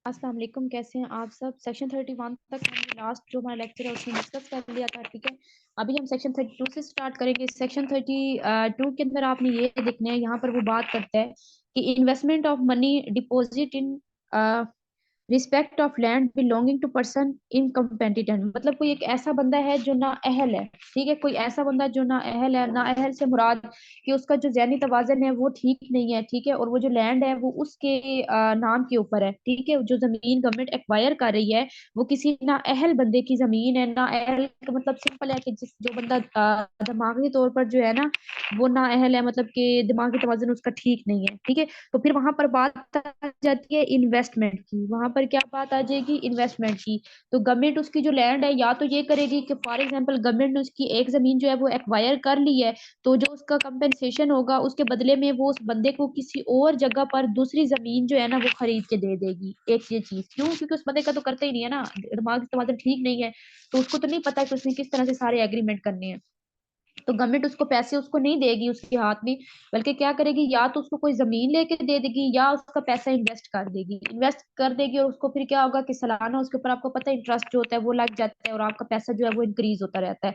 अस्सलाम वालेकुम, कैसे हैं आप सब। सेक्शन 31 तक हमने लास्ट जो हमारा लेक्चर है उसमें डिस्कस कर लिया था, ठीक है। अभी हम सेक्शन 32 से स्टार्ट करेंगे। सेक्शन 32 के अंदर आपने ये देखना है, यहाँ पर वो बात करता है कि investment of money deposit in respect of land belonging to person incompetent. मतलब कोई एक ऐसा बंदा है जो ना अहल है, ठीक है। कोई ऐसा बंदा जो ना अहल है, ना अहल से मुराद कि उसका जो ज़हनी तवाज़न है वो ठीक नहीं है, ठीक है। और वो जो लैंड है वो उसके नाम के ऊपर है, ठीक है। जो जमीन गवर्नमेंट एक्वायर कर रही है वो किसी ना अहल बंदे की जमीन है। ना अहल का मतलब सिंपल है कि जिस जो बंदा दिमागी तौर पर जो है ना वो ना अहल है, मतलब कि दिमागी तवाज़न उसका ठीक नहीं है, ठीक है। तो फिर वहां पर बात आ जाती है इन्वेस्टमेंट की। वहां पर क्या बात आ जाएगी, इन्वेस्टमेंट की। तो गवर्नमेंट उसकी जो लैंड है या तो ये करेगी कि फॉर एग्जांपल गवर्नमेंट ने उसकी एक जमीन जो है वो एक्वायर कर ली है, तो जो उसका कंपेंसेशन होगा उसके बदले में वो उस बंदे को किसी और जगह पर दूसरी जमीन जो है ना वो खरीद के दे देगी। एक ये चीज क्यों, क्योंकि उस बंदे का तो करता ही नहीं है ना, दिमाग तवाज़ुन ठीक नहीं है, तो उसको तो नहीं पता कि उसने किस तरह से सारे एग्रीमेंट करने हैं। तो गवर्नमेंट उसको पैसे उसको नहीं देगी उसके हाथ में, बल्कि क्या करेगी, या तो उसको कोई जमीन लेके दे देगी या उसका पैसा इन्वेस्ट कर देगी। इन्वेस्ट कर देगी और उसको फिर क्या होगा कि सालाना उसके ऊपर आपको पता है इंटरेस्ट जो होता है वो लग जाता है और आपका पैसा जो है वो इंक्रीज होता रहता है।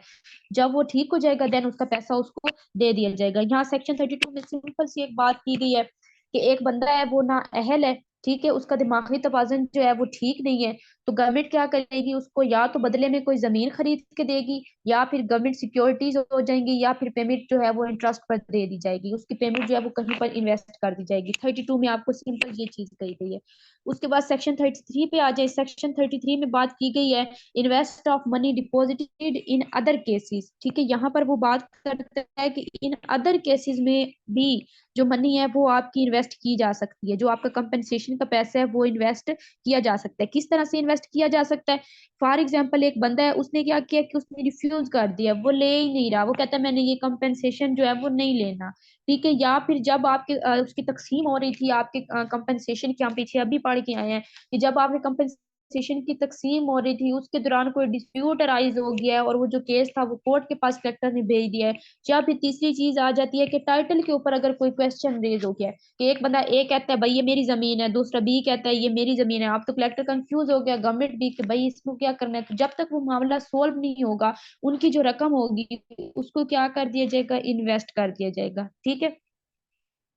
जब वो ठीक हो जाएगा देन उसका पैसा उसको दे दिया जाएगा। यहाँ सेक्शन 32 में सिंपल सी एक बात की गई है कि एक बंदा है वो ना अहल है, ठीक है, उसका दिमागी तवाज़ुन जो है वो ठीक नहीं है, तो गवर्नमेंट क्या करेगी, उसको या तो बदले में कोई जमीन खरीद के देगी, या फिर गवर्नमेंट सिक्योरिटीज हो जाएंगी, या फिर पेमेंट जो है वो इंटरेस्ट पर दे दी जाएगी। उसकी पेमेंट जो है वो कहीं पर इन्वेस्ट कर दी जाएगी। 32 में आपको सिंपल ये चीज कही गई है। उसके बाद सेक्शन 33 पे आ जाए। सेक्शन 33 में बात की गई है invest of money deposited in other cases, ठीक है। यहाँ पर वो बात करता है कि इन अदर केसेस में भी जो मनी है वो आपकी इन्वेस्ट की जा सकती है। जो आपका कंपनसेशन का पैसा है वो इन्वेस्ट किया जा सकता है। किस तरह से इन्वेस्ट किया जा सकता है, फॉर एग्जाम्पल एक बंदा है, उसने क्या किया कि उसने रिफ्यूज कर दिया, वो ले ही नहीं रहा, वो कहता है मैंने ये कंपनसेशन जो है वो नहीं लेना, ठीक है। या फिर जब आपके उसकी तकसीम हो रही थी, आपके कंपनसेशन की, हम पीछे अभी पढ़ के आए हैं कि जब आपने कंपनसेशन की तकसीम हो रही थी उसके दौरान कोई डिस्प्यूट अराइज हो गया है और वो जो केस था वो कोर्ट के पास कलेक्टर ने भेज दिया है। या फिर तीसरी चीज आ जाती है कि टाइटल के ऊपर अगर कोई क्वेश्चन रेज हो गया है कि एक बंदा ए कहता है भाई ये मेरी जमीन है, दूसरा बी कहता है ये मेरी जमीन है, अब तो कलेक्टर कंफ्यूज हो गया, गवर्नमेंट भी कि भाई इसको क्या करना है। तो जब तक वो मामला सोल्व नहीं होगा उनकी जो रकम होगी उसको क्या कर दिया जाएगा, इन्वेस्ट कर दिया जाएगा, ठीक है।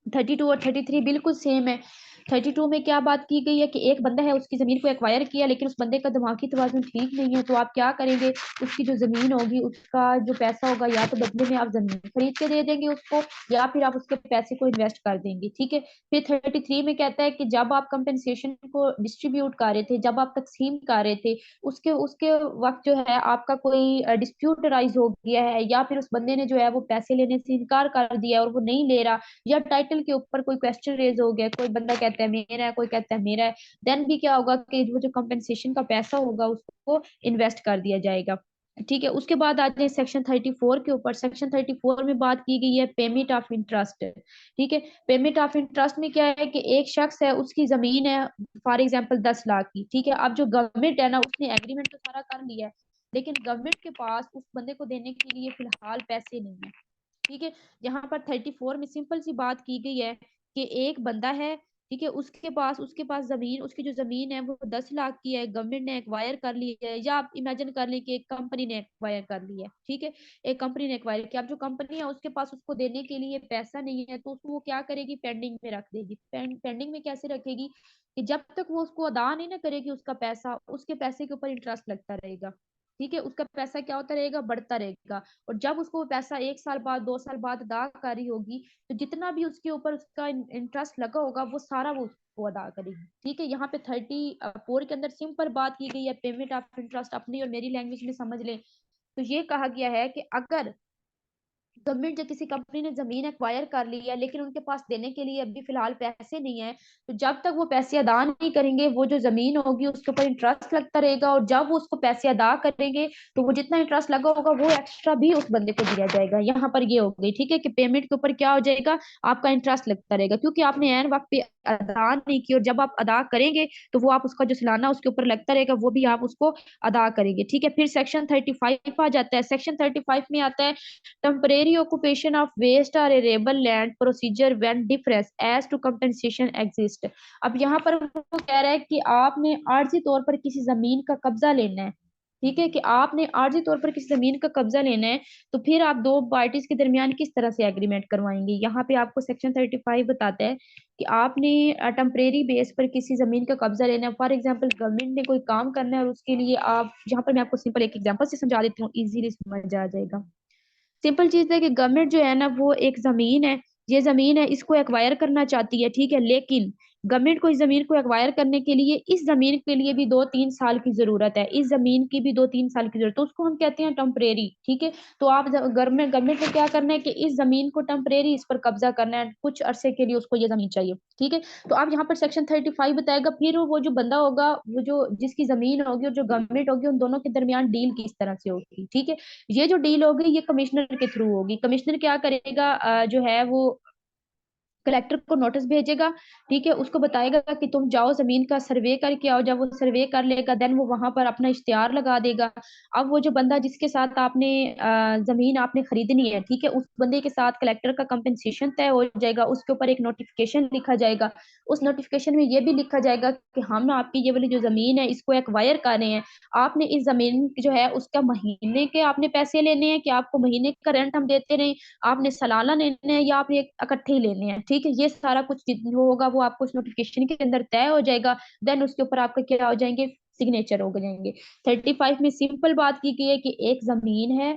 32 और 33 बिल्कुल सेम है। 32 में क्या बात की गई है कि एक बंदा है, उसकी जमीन को एक्वायर किया लेकिन उस बंदे का दिमागी तवाज़ुन ठीक नहीं है, तो आप क्या करेंगे, उसकी जो जमीन होगी उसका जो पैसा होगा या तो बदले में आप जमीन खरीद के दे देंगे उसको, या फिर आप उसके पैसे को इन्वेस्ट कर देंगे, ठीक है। फिर 33 में कहता है कि जब आप कंपनसेशन को डिस्ट्रीब्यूट कर रहे थे, जब आप तकसीम कर रहे थे, उसके उसके वक्त जो है आपका कोई डिस्प्यूट राइज हो गया है, या फिर उस बंदे ने जो है वो पैसे लेने से इनकार कर दिया और वो नहीं ले रहा, या टाइटल के ऊपर कोई क्वेश्चन रेज हो गया, कोई बंदा कहता है मेरा है, कोई कहता है मेरा है, देन भी क्या होगा कि वो जो कंपनसेशन का पैसा होगा उसको इन्वेस्ट कर दिया जाएगा, ठीक है। उसके बाद आते हैं सेक्शन 34 के ऊपर। सेक्शन 34 में बात की गई है पेमेंट ऑफ इंटरेस्ट, ठीक है। पेमेंट ऑफ इंटरेस्ट में क्या है कि एक शख्स है, उसकी जमीन है फॉर एग्जाम्पल 10 लाख की, ठीक है। अब जो गवर्नमेंट है ना उसने एग्रीमेंट तो सारा कर लिया है, लेकिन गवर्नमेंट के पास उस बंदे को देने के लिए फिलहाल पैसे नहीं है, ठीक है। यहाँ पर 34 में सिंपल सी बात की गई है कि एक बंदा है, ठीक है, उसके पास जमीन, उसकी जो जमीन है वो 10 लाख की है, गवर्नमेंट ने एक्वायर कर ली है, या आप इमेजिन कर लें कि एक कंपनी ने एक्वायर कर ली है, ठीक है। एक कंपनी ने एक्वायर किया, अब जो कंपनी है उसके पास उसको देने के लिए पैसा नहीं है, तो उसको वो क्या करेगी, पेंडिंग में रख देगी। पेंडिंग में कैसे रखेगी कि जब तक वो उसको अदा नहीं ना करेगी उसका पैसा, उसके पैसे के ऊपर इंटरेस्ट लगता रहेगा, ठीक है। उसका पैसा क्या होता रहेगा, बढ़ता रहेगा। और जब उसको वो पैसा 1 साल बाद 2 साल बाद अदा करी होगी, तो जितना भी उसके ऊपर उसका इंटरेस्ट लगा होगा वो सारा वो उसको अदा करेगी, ठीक है। यहाँ पे 34 के अंदर सिंपल बात की गई है, पेमेंट ऑफ इंटरेस्ट अपनी और मेरी लैंग्वेज में समझ लें तो ये कहा गया है कि अगर गवर्नमेंट या किसी कंपनी ने जमीन एक्वायर कर ली है लेकिन उनके पास देने के लिए अभी फिलहाल पैसे नहीं है, तो जब तक वो पैसे अदा नहीं करेंगे वो जो जमीन होगी उसके ऊपर इंटरेस्ट लगता रहेगा, और जब वो उसको पैसे अदा करेंगे तो वो जितना इंटरेस्ट लगा होगा वो एक्स्ट्रा भी उस बंदे को दिया जाएगा। यहाँ पर ये हो गई, ठीक है, कि पेमेंट के ऊपर क्या हो जाएगा, आपका इंटरेस्ट लगता रहेगा, क्योंकि आपने एन वक्त पे अदा नहीं की, और जब आप अदा करेंगे तो वो आप उसका जो सालाना उसके ऊपर लगता रहेगा वो भी आप उसको अदा करेंगे, ठीक है। फिर सेक्शन 35 आ जाता है। सेक्शन 35 में आता है temporary temporary occupation of waste और arable land procedure when difference as to compensation exist. अब यहाँ पर वो कह रहा है कि आपने आर्जी तौर पर किसी जमीन का कब्जा लेना है, ठीक है, कि आपने आर्जी तौर पर किसी जमीन का कब्जा लेना है, तो फिर आप दो पार्टीज के दरमियान किस तरह से एग्रीमेंट करवाएंगे। यहाँ पे आपको सेक्शन 35 बताता है कि आपने टेम्परेरी बेस पर किसी जमीन का कब्जा लेना है। फॉर एग्जाम्पल गवर्नमेंट ने कोई काम करना है और उसके लिए आप, यहाँ पर मैं आपको सिंपल एक एग्जाम्पल से समझा देती हूँ, इजीली समझ आ जाएगा। सिंपल चीज है कि गवर्नमेंट जो है ना वो एक जमीन है, ये जमीन है, इसको एक्वायर करना चाहती है, ठीक है, लेकिन गवर्नमेंट को इस जमीन को एक्वायर करने के लिए इस जमीन के लिए भी 2-3 साल की जरूरत है, इस जमीन की भी 2-3 साल की जरूरत है, तो उसको हम कहते हैं टेम्परेरी, ठीक है। तो आप गवर्नमेंट ने क्या करना है कि इस जमीन को टेम्परेरी इस पर कब्जा करना है, कुछ अरसे के लिए उसको ये जमीन चाहिए, ठीक है। तो आप यहाँ पर सेक्शन 35 बताएगा, फिर वो जो बंदा होगा, वो जो जिसकी जमीन होगी और जो गवर्नमेंट होगी, उन दोनों के दरमियान डील किस तरह से होगी, ठीक है। ये जो डील होगी ये कमिश्नर के थ्रू होगी। कमिश्नर क्या करेगा, जो है वो कलेक्टर को नोटिस भेजेगा, ठीक है, उसको बताएगा कि तुम जाओ जमीन का सर्वे करके आओ। जब वो सर्वे कर लेगा देन वो वहां पर अपना इश्तिहार लगा देगा। अब वो जो बंदा जिसके साथ आपने जमीन आपने खरीदनी है, ठीक है, उस बंदे के साथ कलेक्टर का कंपनसेशन तय हो जाएगा, उसके ऊपर एक नोटिफिकेशन लिखा जाएगा। उस नोटिफिकेशन में ये भी लिखा जाएगा कि हम आपकी ये वाली जो जमीन है इसको एक्वायर कर रहे हैं, आपने इस जमीन जो है उसका महीने के आपने पैसे लेने हैं कि आपको महीने का रेंट हम देते रहे, आपने सालाना लेने हैं या आपने इकट्ठे ही लेने हैं, ठीक है। ये सारा कुछ जो होगा वो आपको उस नोटिफिकेशन के अंदर तय हो जाएगा। देन उसके ऊपर आपका क्या हो जाएंगे, सिग्नेचर हो जाएंगे। 35 में सिंपल बात की गई है कि एक जमीन है,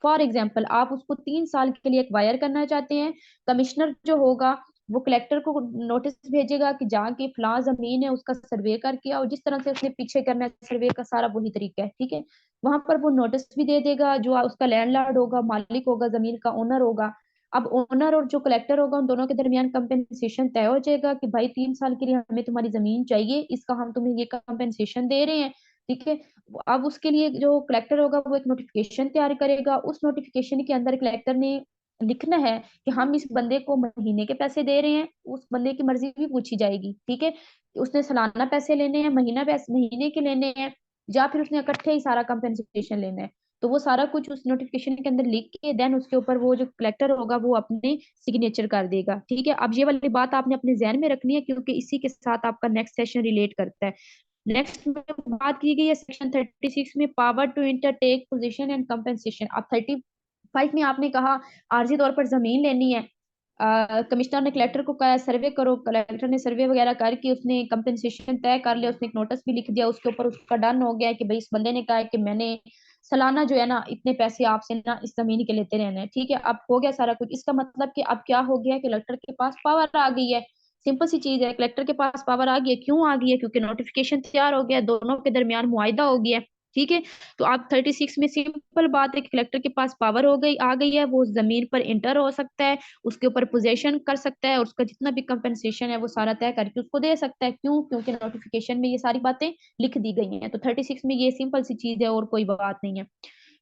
फॉर एग्जाम्पल आप उसको 3 साल के लिए एक्वायर करना चाहते हैं, कमिश्नर जो होगा वो कलेक्टर को नोटिस भेजेगा कि जाके फलां जमीन है उसका सर्वे करके आओ, जिस तरह से उसने पीछे करना है सर्वे का सारा वही तरीका है, ठीक है। वहां पर वो नोटिस भी दे देगा, जो उसका लैंडलॉर्ड होगा, मालिक होगा, जमीन का ओनर होगा। अब ओनर और जो कलेक्टर होगा उन दोनों के दरमियान कंपेंसेशन तय हो जाएगा कि भाई 3 साल के लिए हमें तुम्हारी जमीन चाहिए, इसका हम तुम्हें ये कंपेंसेशन दे रहे हैं, ठीक है। अब उसके लिए जो कलेक्टर होगा वो एक नोटिफिकेशन तैयार करेगा, उस नोटिफिकेशन के अंदर कलेक्टर ने लिखना है कि हम इस बंदे को महीने के पैसे दे रहे हैं, उस बंदे की मर्जी भी पूछी जाएगी, ठीक है, कि उसने सालाना पैसे लेने हैं, महीना पैसे महीने के लेने हैं, या फिर उसने इकट्ठे ही सारा कंपेंसेशन लेना है। तो वो सारा कुछ उस नोटिफिकेशन के अंदर लिख के देन उसके ऊपर वो जो कलेक्टर होगा वो अपने सिग्नेचर कर देगा, ठीक है। अब ये वाली बात आपने अपने जहन में रखनी है क्योंकि इसी के साथ आपका नेक्स्ट सेशन रिलेट करता है। नेक्स्ट में बात की गई है सेक्शन 36 में power to enter take possession and compensation. अब 35 में आपने कहा आर्जी तौर पर जमीन लेनी है, कमिश्नर ने कलेक्टर को कहा सर्वे करो, कलेक्टर ने सर्वे वगैरह करके उसने कंपेंसेशन तय कर लिया, उसने एक नोटिस भी लिख दिया, उसके ऊपर उसका डन हो गया कि भाई इस बंदे ने कहा है कि मैंने सालाना जो है ना इतने पैसे आपसे ना इस जमीन के लेते रहने हैं, ठीक है। अब हो गया सारा कुछ, इसका मतलब कि अब क्या हो गया कि कलेक्टर के पास पावर आ गई है। सिंपल सी चीज है, कलेक्टर के पास पावर आ गई है, क्यों आ गई है, क्योंकि नोटिफिकेशन तैयार हो गया, दोनों के दरमियान मुआयदा हो गया, ठीक है। तो आप 36 में सिंपल बात है कि कलेक्टर के पास पावर हो गई आ गई है, वो उस जमीन पर इंटर हो सकता है, उसके ऊपर पोजेशन कर सकता है और उसका जितना भी कंपेंसेशन है वो सारा तय करके उसको दे सकता है। क्यों, क्योंकि नोटिफिकेशन में ये सारी बातें लिख दी गई हैं। तो 36 में ये सिंपल सी चीज है और कोई बात नहीं है।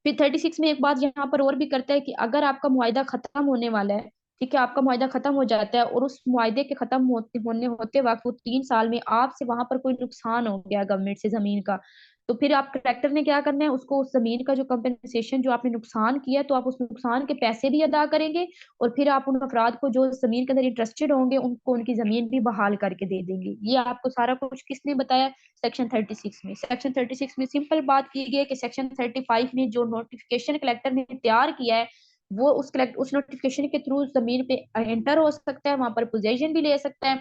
फिर 36 में एक बात यहाँ पर और भी करता है कि अगर आपका मुआयदा खत्म होने वाला है, ठीक है, आपका मुआयदा खत्म हो जाता है और उस मुआयदे के खत्म होते वक्त वो 3 साल में आपसे वहां पर कोई नुकसान हो गया गवर्नमेंट से जमीन का, तो फिर आप कलेक्टर ने क्या करना है, उसको उस जमीन का जो कंपेंसेशन जो आपने नुकसान किया तो आप उस नुकसान के पैसे भी अदा करेंगे और फिर आप उन अफराद को जो जमीन के अंदर इंटरेस्टेड होंगे उनको उनकी जमीन भी बहाल करके दे देंगे। ये आपको सारा कुछ किसने बताया, सेक्शन 36 में। सेक्शन 36 में सिंपल बात की गई है कि सेक्शन 35 में जो नोटिफिकेशन कलेक्टर ने तैयार किया है वो उस नोटिफिकेशन के थ्रू जमीन पे एंटर हो सकता है, वहां पर पोजेशन भी ले सकता है।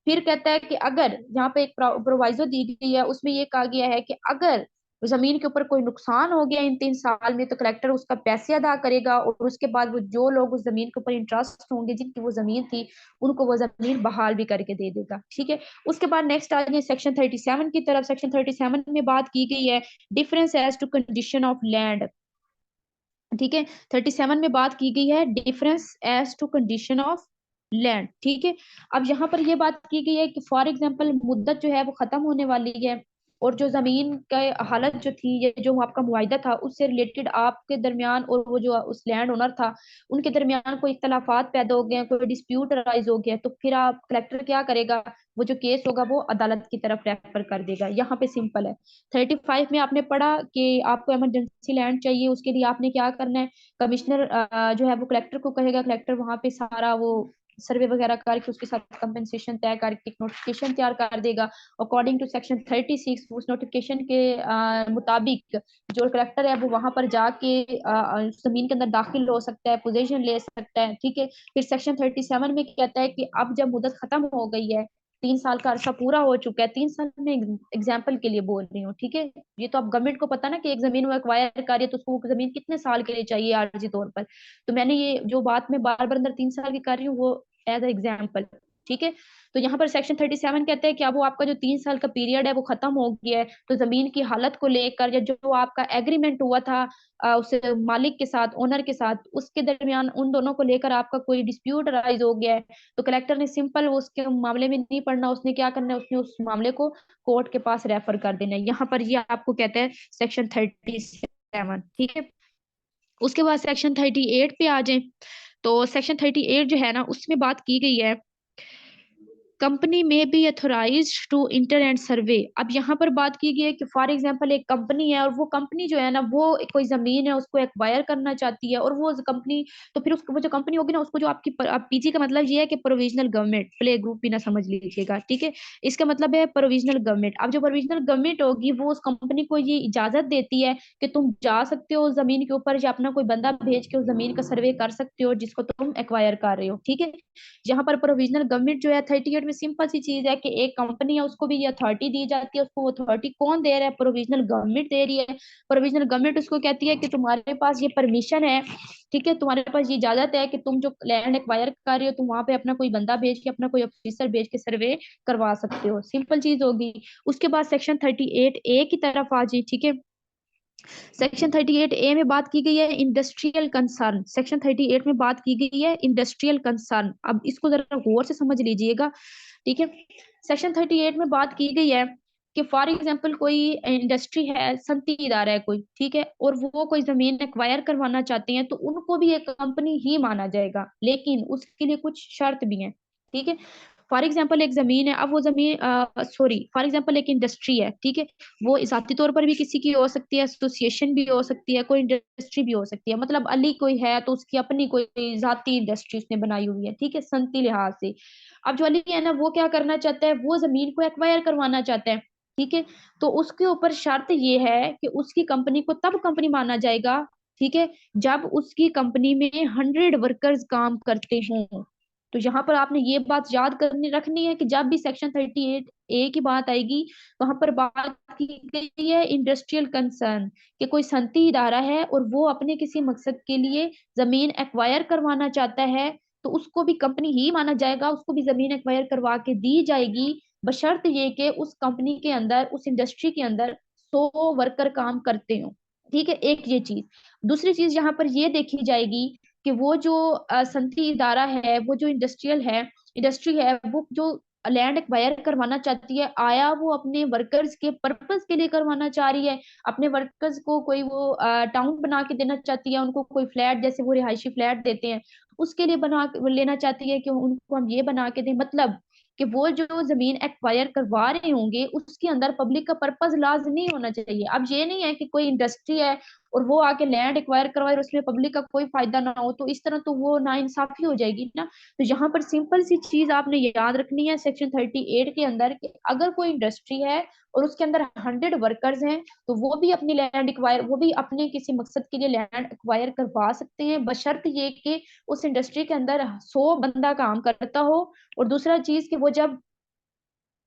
फिर कहता है कि अगर यहाँ पे एक प्रोवाइजो दी गई है उसमें ये कहा गया है कि अगर जमीन के ऊपर कोई नुकसान हो गया इन 3 साल में तो कलेक्टर उसका पैसे अदा करेगा और उसके बाद वो जो लोग उस जमीन के ऊपर इंटरेस्ट होंगे जिनकी वो जमीन थी उनको वो जमीन बहाल भी करके दे देगा, ठीक है। उसके बाद नेक्स्ट आ गए सेक्शन 37 की तरफ। सेक्शन 37 में बात की गई है difference as to condition of land, ठीक है। 37 में बात की गई है difference as to condition of land, ठीक है। अब यहाँ पर ये बात की गई है कि फॉर एग्जाम्पल मुद्दत जो है वो खत्म होने वाली है, और जो जमीन का हालत जो थी, ये जो आपका मुआहिदा था, उससे रिलेटेड आपके दरमियान और वो जो उस लैंड ओनर था उनके दरमियान कोई इख्तलाफात पैदा हो गए, कोई डिस्प्यूट राइज हो गया, तो फिर आप कलेक्टर क्या करेगा, वो जो केस होगा वो अदालत की तरफ रेफर कर देगा। यहाँ पे सिंपल है। 35 में आपने पढ़ा कि आपको इमरजेंसी लैंड चाहिए, उसके लिए आपने क्या करना है, कमिश्नर जो है वो कलेक्टर को कहेगा, कलेक्टर वहां पे सारा वो सर्वे वगैरह करके उसके साथ कंपनसेशन तय करके एक नोटिफिकेशन तैयार कर देगा। अकॉर्डिंग टू सेक्शन 36 उस नोटिफिकेशन के मुताबिक जो कलेक्टर है वो वहां पर जाके जमीन के अंदर दाखिल हो सकता है, पोजीशन ले सकता है। ठीक है। फिर सेक्शन 37 में कहता है कि अब जब मुदत खत्म हो गई है, 3 साल का अरसा पूरा हो चुका है, 3 साल में एग्जाम्पल के लिए बोल रही हूँ, ठीक है। ये तो अब गवर्नमेंट को पता ना कि एक जमीन वो एक्वायर कर रही है तो उसको वो जमीन कितने साल के लिए चाहिए आर्जी तौर पर। तो मैंने ये जो बात मैं बार बार अंदर 3 साल की कर रही हूँ वो एज ए एग्जाम्पल। ठीक है। तो यहाँ पर सेक्शन 37 कहते हैं कि अब वो आपका जो 3 साल का पीरियड है वो खत्म हो गया है, तो जमीन की हालत को लेकर या जो आपका एग्रीमेंट हुआ था उस मालिक के साथ, ओनर के साथ, उसके दरमियान उन दोनों को लेकर आपका कोई डिस्प्यूट राइज हो गया है, तो कलेक्टर ने सिंपल वो उसके मामले में नहीं पढ़ना, उसने क्या करना है, उसने उस मामले को कोर्ट के पास रेफर कर देना है। यहाँ पर ये आपको कहते हैं सेक्शन 37। ठीक है। उसके बाद सेक्शन 38 पे आ जाए, तो सेक्शन 38 जो है ना उसमें बात की गई है, कंपनी में be authorise to enter and survey. अब यहाँ पर बात की गई है कि फॉर एग्जांपल एक कंपनी है और वो कंपनी जो है ना वो कोई जमीन है उसको एक्वायर करना चाहती है, और वो कंपनी, तो फिर उसको वो जो कंपनी होगी ना उसको जो आपकी पीजी का मतलब ये है कि प्रोविजनल गवर्नमेंट, प्ले ग्रुप भी ना समझ लीजिएगा, ठीक है। इसका मतलब है प्रोविजनल गवर्नमेंट। अब जो प्रोविजनल गवर्नमेंट होगी वो उस कंपनी को ये इजाजत देती है कि तुम जा सकते हो उस जमीन के ऊपर, या अपना कोई बंदा भेज के उस जमीन का सर्वे कर सकते हो जिसको तुम एक्वायर कर रहे हो। ठीक है। यहाँ पर प्रोविजनल गवर्नमेंट जो है 38 में सिंपल सी चीज है कि एक कंपनी है उसको भी ये अथॉरिटी दी जाती है, उसको अथॉरिटी कौन दे रहा है, प्रोविजनल गवर्नमेंट दे रही है। प्रोविजनल गवर्नमेंट उसको कहती है कि तुम्हारे पास ये परमिशन है, ठीक है, तुम्हारे पास ये इजाजत है कि तुम जो लैंड एक्वायर कर रहे हो तुम वहां पे अपना कोई बंदा भेज के, अपना कोई ऑफिसर भेज के सर्वे करवा सकते हो। सिंपल चीज होगी। उसके बाद सेक्शन 38A की तरफ आ जाए। ठीक है। सेक्शन 38A में बात की गई है इंडस्ट्रियल कंसर्न। सेक्शन 38 में बात की गई है इंडस्ट्रियल कंसर्न। अब इसको जरा गौर से समझ लीजिएगा। ठीक है। सेक्शन 38 में बात की गई है कि फॉर एग्जाम्पल कोई इंडस्ट्री है, सनती इदारा है कोई, ठीक है, और वो कोई जमीन एक्वायर करवाना चाहते हैं तो उनको भी एक कंपनी ही माना जाएगा, लेकिन उसके लिए कुछ शर्त भी हैं। ठीक है। फॉर एग्जाम्पल एक जमीन है, अब वो जमीन सॉरी फॉर एग्जाम्पल एक इंडस्ट्री है, ठीक है, वो जाती तौर पर भी किसी की हो सकती है, एसोसिएशन भी हो सकती है, कोई इंडस्ट्री भी हो सकती है, मतलब अली कोई है तो उसकी अपनी कोई जाती इंडस्ट्री उसने बनाई हुई है, ठीक है, सनती लिहाज से। अब जो अली है ना वो क्या करना चाहता है, वो जमीन को एक्वायर करवाना चाहता है। ठीक है। तो उसके ऊपर शर्त ये है कि उसकी कंपनी को तब कंपनी माना जाएगा, ठीक है, जब उसकी कंपनी में 100 वर्कर्स काम करते हों। तो यहाँ पर आपने ये बात याद करनी रखनी है कि जब भी सेक्शन 38A की बात आएगी, वहां पर बात की गई है इंडस्ट्रियल कंसर्न, कि कोई सनती इदारा है और वो अपने किसी मकसद के लिए जमीन एक्वायर करवाना चाहता है, तो उसको भी कंपनी ही माना जाएगा, उसको भी जमीन एक्वायर करवा के दी जाएगी, बशर्त ये कि उस कंपनी के अंदर, उस इंडस्ट्री के अंदर 100 वर्कर काम करते हो। ठीक है। एक ये चीज। दूसरी चीज यहाँ पर ये देखी जाएगी कि वो जो सनती इदारा है, वो जो इंडस्ट्री है, वो जो लैंड एक्वायर करवाना चाहती है, आया वो अपने वर्कर्स के पर्पस के लिए करवाना चाह रही है, अपने वर्कर्स को कोई वो टाउन बना के देना चाहती है, उनको कोई फ्लैट, जैसे वो रिहायशी फ्लैट देते हैं उसके लिए बना लेना चाहती है कि उनको हम ये बना के दें, मतलब कि वो जो जमीन एक्वायर करवा रहे होंगे उसके अंदर पब्लिक का पर्पस लाज नहीं होना चाहिए। अब ये नहीं है कि कोई इंडस्ट्री है और वो आके लैंड एक्वायर करवाए और उसमें पब्लिक का कोई फायदा ना हो, तो इस तरह तो वो नाइंसाफी हो जाएगी ना। तो यहाँ पर सिंपल सी चीज आपने याद रखनी है सेक्शन 38 के अंदर, कि अगर कोई इंडस्ट्री है और उसके अंदर 100 वर्कर्स हैं, तो वो भी अपनी लैंड एक्वायर, वो भी अपने किसी मकसद के लिए लैंड एक्वायर करवा सकते हैं, बशर्त ये कि उस इंडस्ट्री के अंदर 100 बंदा काम करता हो। और दूसरा चीज कि वो जब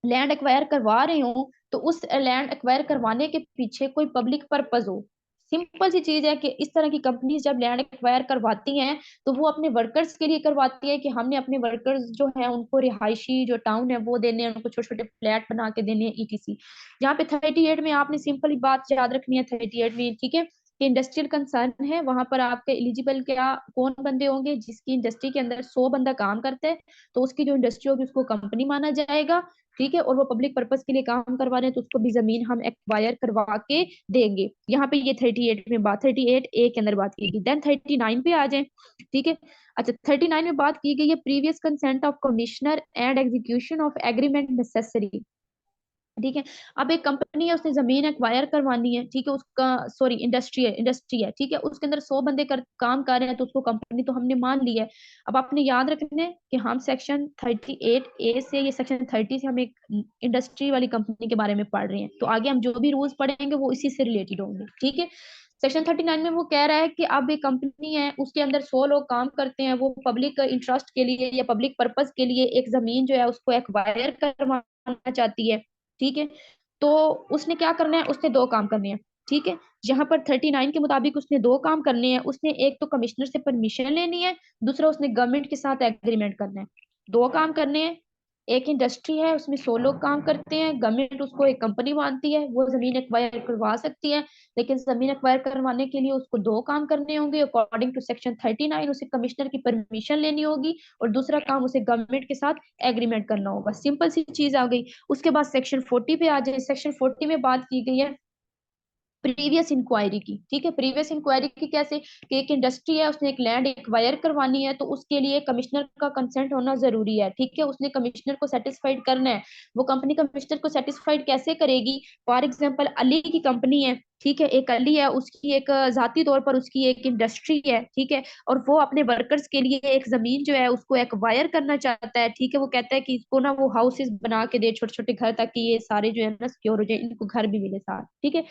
लैंड एक्वायर करवा रहे हो तो उस लैंड एक्वायर करवाने के पीछे कोई पब्लिक पर्पस हो। सिंपल सी चीज है कि इस तरह की कंपनीज जब लैंड एक्वायर करवाती हैं तो वो अपने वर्कर्स के लिए करवाती है कि हमने अपने वर्कर्स जो है उनको रिहायशी जो टाउन है वो देने हैं, उनको छोटे छोटे फ्लैट बना के देने हैं, ईटीसी। यहाँ पे 38 में आपने सिंपल बात याद रखनी है 38 में, ठीक है, कि इंडस्ट्रियल कंसर्न है, वहां पर आपके एलिजिबल क्या कौन बंदे होंगे, जिसकी इंडस्ट्री के अंदर 100 बंदा काम करता है तो उसकी जो इंडस्ट्री होगी उसको कंपनी माना जाएगा, ठीक है। और वो पब्लिक पर्पस के लिए काम करवा रहे हैं तो उसको भी जमीन हम एक्वायर करवा के देंगे। यहाँ पे ये 38 में बात, 38A के अंदर बात की गई। देन 39 पे आ जाए, ठीक है। अच्छा, 39 में बात की गई है previous consent of commissioner and execution of agreement necessary, ठीक है। अब एक कंपनी है, उसने जमीन एक्वायर करवानी है, ठीक है, उसका सॉरी इंडस्ट्री है, ठीक है, उसके अंदर 100 बंदे काम कर रहे हैं तो उसको कंपनी तो हमने मान ली है। अब आपने याद रखना है कि हम सेक्शन 38A से, ये सेक्शन 30 से हम एक इंडस्ट्री वाली कंपनी के बारे में पढ़ रहे हैं, तो आगे हम जो भी रूल्स पढ़ेंगे वो इसी से रिलेटेड होंगे, ठीक है। सेक्शन 39 में वो कह रहा है कि अब एक कंपनी है, उसके अंदर 100 लोग काम करते हैं, वो पब्लिक इंटरेस्ट के लिए या पब्लिक पर्पस के लिए एक जमीन जो है उसको एक्वायर करवाना चाहती है, ठीक है। तो उसने क्या करना है, उसने दो काम करने हैं, ठीक है। यहाँ पर 39 के मुताबिक उसने दो काम करने हैं, उसने एक तो कमिश्नर से परमिशन लेनी है, दूसरा उसने गवर्नमेंट के साथ एग्रीमेंट करना है। दो काम करने हैं, एक इंडस्ट्री है उसमें 100 लोग काम करते हैं, गवर्नमेंट उसको एक कंपनी मानती है, वो जमीन एक्वायर करवा सकती है, लेकिन जमीन एक्वायर करवाने के लिए उसको दो काम करने होंगे अकॉर्डिंग टू सेक्शन 39। उसे कमिश्नर की परमिशन लेनी होगी और दूसरा काम उसे गवर्नमेंट के साथ एग्रीमेंट करना होगा। सिंपल सी चीज आ गई। उसके बाद सेक्शन 40 पे आ जाए। सेक्शन 40 में बात की गई है प्रीवियस इंक्वायरी की, ठीक है। प्रीवियस इंक्वायरी की कैसे, कि एक इंडस्ट्री है, उसने एक लैंड एक्वायर करवानी है तो उसके लिए कमिश्नर का कंसेंट होना जरूरी है, ठीक है। उसने कमिश्नर को सेटिस्फाइड करना है। वो कंपनी कमिश्नर को सेटिस्फाइड कैसे करेगी, फॉर एग्जांपल अली की कंपनी है, ठीक है, एक अली है, उसकी एक जाती तौर पर उसकी एक इंडस्ट्री है, ठीक है, और वो अपने वर्कर्स के लिए एक जमीन जो है उसको एक्वायर करना चाहता है, ठीक है। वो कहता है कि इसको ना वो हाउसेस बना के दे, छोटे छोटे घर, ताकि ये सारे जो है ना सिक्योर हो जाए, इनको घर भी मिले साथ, ठीक है।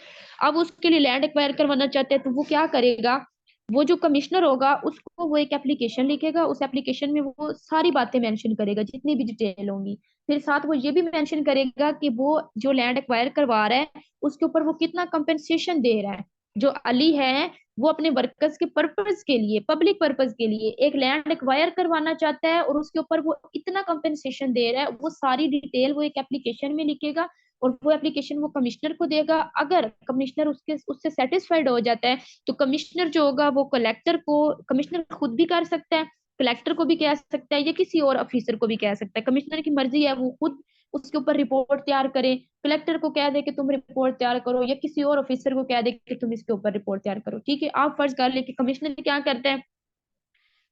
अब उसके लिए लैंड एक्वायर करवाना चाहते हैं तो वो क्या करेगा, वो जो कमिश्नर होगा उसको वो एक एप्लीकेशन लिखेगा, उस एप्लीकेशन में वो सारी बातें मेंशन करेगा जितनी भी डिटेल होंगी। फिर साथ वो ये भी मेंशन करेगा कि वो जो लैंड एक्वायर करवा रहा है उसके ऊपर वो कितना कंपेंसेशन दे रहा है। जो अली है वो अपने वर्कर्स के पर्पस के लिए, पब्लिक पर्पस के लिए एक लैंड एक्वायर करवाना चाहता है और उसके ऊपर वो इतना कंपेंसेशन दे रहा है, वो सारी डिटेल वो एक एप्लीकेशन में लिखेगा और वो एप्लीकेशन वो कमिश्नर को देगा। अगर कमिश्नर उसके उससे सेटिस्फाइड हो जाता है तो कमिश्नर जो होगा वो कलेक्टर को, कमिश्नर खुद भी कर सकता है, कलेक्टर को भी कह सकता है या किसी और ऑफिसर को भी कह सकता है। कमिश्नर की मर्जी है, वो खुद उसके ऊपर रिपोर्ट तैयार करे, कलेक्टर को कह दे कि तुम रिपोर्ट तैयार करो या किसी और ऑफिसर को कह दे कि तुम इसके ऊपर रिपोर्ट तैयार करो, ठीक है। आप फर्ज कर ले कि कमिश्नर क्या करता है,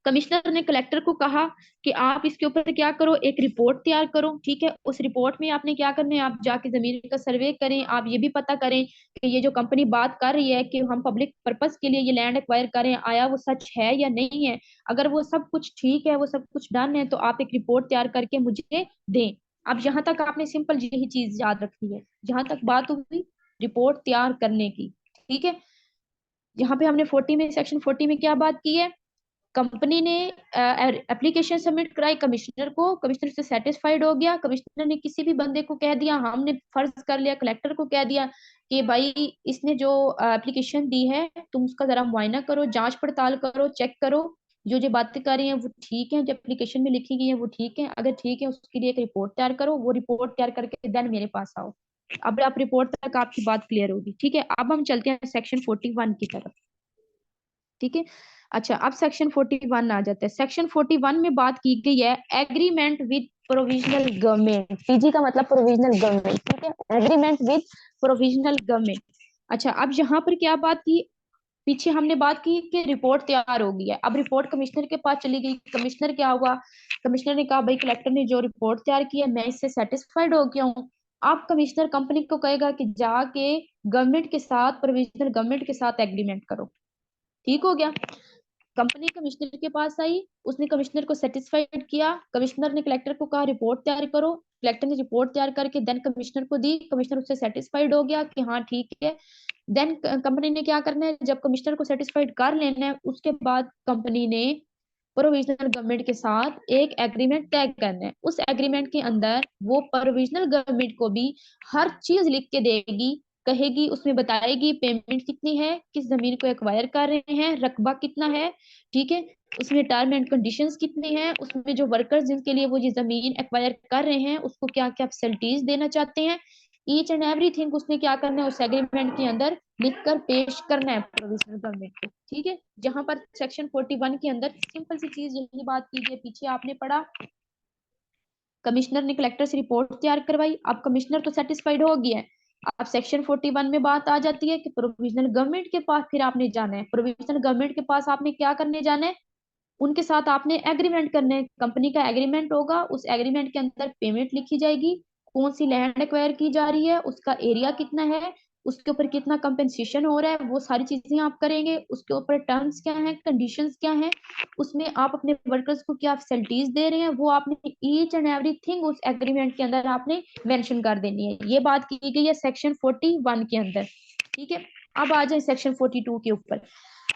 कमिश्नर ने कलेक्टर को कहा कि आप इसके ऊपर क्या करो, एक रिपोर्ट तैयार करो, ठीक है। उस रिपोर्ट में आपने क्या करना है, आप जाके जमीन का सर्वे करें, आप ये भी पता करें कि ये जो कंपनी बात कर रही है कि हम पब्लिक पर्पस के लिए ये लैंड एक्वायर करें, आया वो सच है या नहीं है। अगर वो सब कुछ ठीक है, वो सब कुछ डन है, तो आप एक रिपोर्ट तैयार करके मुझे दें। अब यहाँ तक आपने सिंपल यही चीज याद रखनी है, जहां तक बात हुई रिपोर्ट तैयार करने की, ठीक है। यहाँ पे हमने 40 में, सेक्शन 40 में क्या बात की है, कंपनी ने एप्लीकेशन सबमिट कराई कमिश्नर को, कमिश्नर से सेटिस्फाइड हो गया, कमिश्नर ने किसी भी बंदे को कह दिया, हमने फर्ज कर लिया कलेक्टर को कह दिया कि भाई इसने जो एप्लीकेशन दी है तुम उसका जरा मुआयना करो, जांच पड़ताल करो, चेक करो, जो जो बातें कर रही हैं वो ठीक है, जो एप्लीकेशन में लिखी गई है वो ठीक है, अगर ठीक है उसके लिए एक रिपोर्ट तैयार करो, वो रिपोर्ट तैयार करके देन मेरे पास आओ। अब आप रिपोर्ट तक आपकी बात क्लियर होगी, ठीक है। अब हम चलते हैं सेक्शन 41 की तरफ, ठीक है। अच्छा, अब सेक्शन 41 आ जाता है। सेक्शन 41 में बात की गई है agreement with provisional government, PG का मतलब प्रोविजनल गवर्नमेंट, ठीक है, एग्रीमेंट विद प्रोविजनल गवर्नमेंट। अच्छा, अब यहाँ पर क्या बात की, पीछे हमने बात की कि रिपोर्ट तैयार हो गई है, अब रिपोर्ट कमिश्नर के पास चली गई। कमिश्नर क्या हुआ, कमिश्नर ने कहा भाई कलेक्टर ने जो रिपोर्ट तैयार की है मैं इससे सेटिस्फाइड हो गया हूँ। अब कमिश्नर कंपनी को कहेगा कि जाके गवर्नमेंट के साथ, प्रोविजनल गवर्नमेंट के साथ एग्रीमेंट करो, ठीक हो गया। कंपनी कमिश्नर के पास आई, उसने कमिश्नर को सेटिस्फाइड किया, कमिश्नर ने कलेक्टर को कहा रिपोर्ट तैयार करो, कलेक्टर ने रिपोर्ट तैयार करके देन कमिश्नर को दी, कमिश्नर उससे सेटिस्फाइड हो गया कि हाँ ठीक है। देन कंपनी ने क्या करना है, जब कमिश्नर को सेटिस्फाइड कर लेना है उसके बाद कंपनी ने प्रोविजनल गवर्नमेंट के साथ एक एग्रीमेंट तय करना है। उस एग्रीमेंट के अंदर वो प्रोविजनल गवर्नमेंट को भी हर चीज लिख के देगी, कहेगी, उसमें बताएगी पेमेंट कितनी है, किस जमीन को एक्वायर कर रहे हैं, रकबा कितना है, ठीक है, उसमें टर्म एंड कंडीशंस कितनी हैं, उसमें जो वर्कर्स जिनके लिए वो ये जमीन एक्वायर कर रहे हैं उसको क्या क्या फैसिलिटीज देना चाहते हैं, ईच एंड एवरीथिंग उसने क्या करना है उस एग्रीमेंट के अंदर लिखकर पेश करना है प्रोविजनल गवर्नमेंट को, ठीक है। जहां पर सेक्शन 41 के अंदर सिंपल सी चीज यही बात की गई, पीछे आपने पढ़ा कमिश्नर ने कलेक्टर से रिपोर्ट तैयार करवाई, अब कमिश्नर तो सेटिस्फाइड हो गया है। अब सेक्शन 41 में बात आ जाती है कि प्रोविजनल गवर्नमेंट के पास फिर आपने जाना है, प्रोविजनल गवर्नमेंट के पास आपने क्या करने जाना है, उनके साथ आपने एग्रीमेंट करने हैं, कंपनी का एग्रीमेंट होगा, उस एग्रीमेंट के अंदर पेमेंट लिखी जाएगी, कौन सी लैंड एक्वायर की जा रही है, उसका एरिया कितना है, उसके ऊपर कितना कंपेंसेशन हो रहा है, वो सारी चीजें आप करेंगे। उसके ऊपर टर्म्स क्या है, कंडीशंस क्या है, उसमें आप अपने वर्कर्स को क्या फैसिलिटीज दे रहे हैं, वो आपने ईच एंड एवरीथिंग उस एग्रीमेंट के अंदर आपने मेंशन कर देनी है। ये बात की गई है सेक्शन 41 के अंदर, ठीक है। अब आ जाए सेक्शन 42 के ऊपर।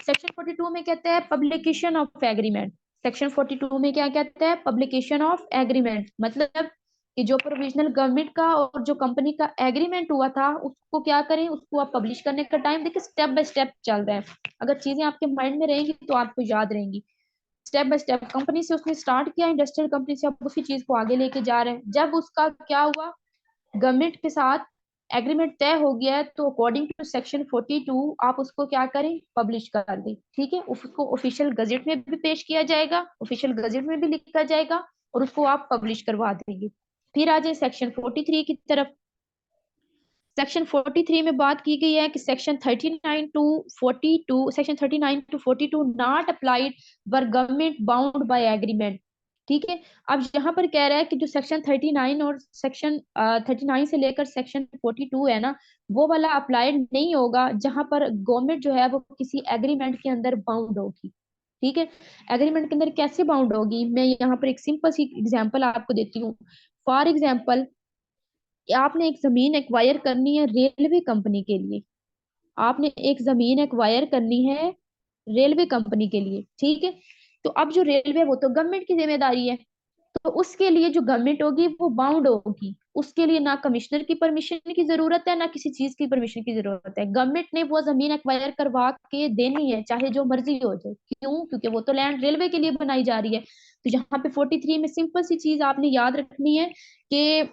सेक्शन 42 में कहता है पब्लिकेशन ऑफ एग्रीमेंट। सेक्शन 42 में क्या कहता है, पब्लिकेशन ऑफ एग्रीमेंट, मतलब कि जो प्रोविजनल गवर्नमेंट का और जो कंपनी का एग्रीमेंट हुआ था उसको क्या करें, उसको आप पब्लिश करने का टाइम देखिए स्टेप बाय स्टेप चल रहा है। अगर चीजें आपके माइंड में रहेंगी तो आपको याद रहेंगी। स्टेप बाय स्टेप कंपनी से उसने स्टार्ट किया, इंडस्ट्रियल कंपनी से अब उसी चीज को आगे लेके जा रहे हैं। जब उसका क्या हुआ, गवर्नमेंट के साथ एग्रीमेंट तय हो गया है, तो अकॉर्डिंग टू सेक्शन 42 आप उसको क्या करें, पब्लिश कर दें, ठीक है। उसको ऑफिशियल गजेट में भी पेश किया जाएगा, ऑफिशियल गजेट में भी लिखा जाएगा और उसको आप पब्लिश करवा देंगे। फिर आ जाए सेक्शन 43 की तरफ। सेक्शन 43 में बात की गई है कि section 39 to 42, section 39 to 42 not applied where government bound by agreement, ठीक है। अब यहाँ पर कह रहा है कि जो सेक्शन 39 और सेक्शन 39 से लेकर सेक्शन 42 है ना, वो वाला अप्लाइड नहीं होगा जहां पर गवर्नमेंट जो है वो किसी एग्रीमेंट के अंदर बाउंड होगी, ठीक है। एग्रीमेंट के अंदर कैसे बाउंड होगी, मैं यहाँ पर एक सिंपल सी एग्जांपल आपको देती हूँ। फॉर एग्जांपल, आपने एक जमीन एक्वायर करनी है रेलवे कंपनी के लिए, आपने एक जमीन एक्वायर करनी है रेलवे कंपनी के लिए, ठीक है। तो अब जो रेलवे वो तो गवर्नमेंट की जिम्मेदारी है, तो उसके लिए जो गवर्नमेंट होगी वो बाउंड होगी, उसके लिए ना कमिश्नर की परमिशन की जरूरत है ना किसी चीज की परमिशन की जरूरत है। गवर्नमेंट ने वो जमीन एक्वायर करवा के देनी है चाहे जो मर्जी हो जाए, क्यों, क्योंकि वो तो लैंड रेलवे के लिए बनाई जा रही है। तो यहाँ पे 43 में सिंपल सी चीज आपने याद रखनी है कि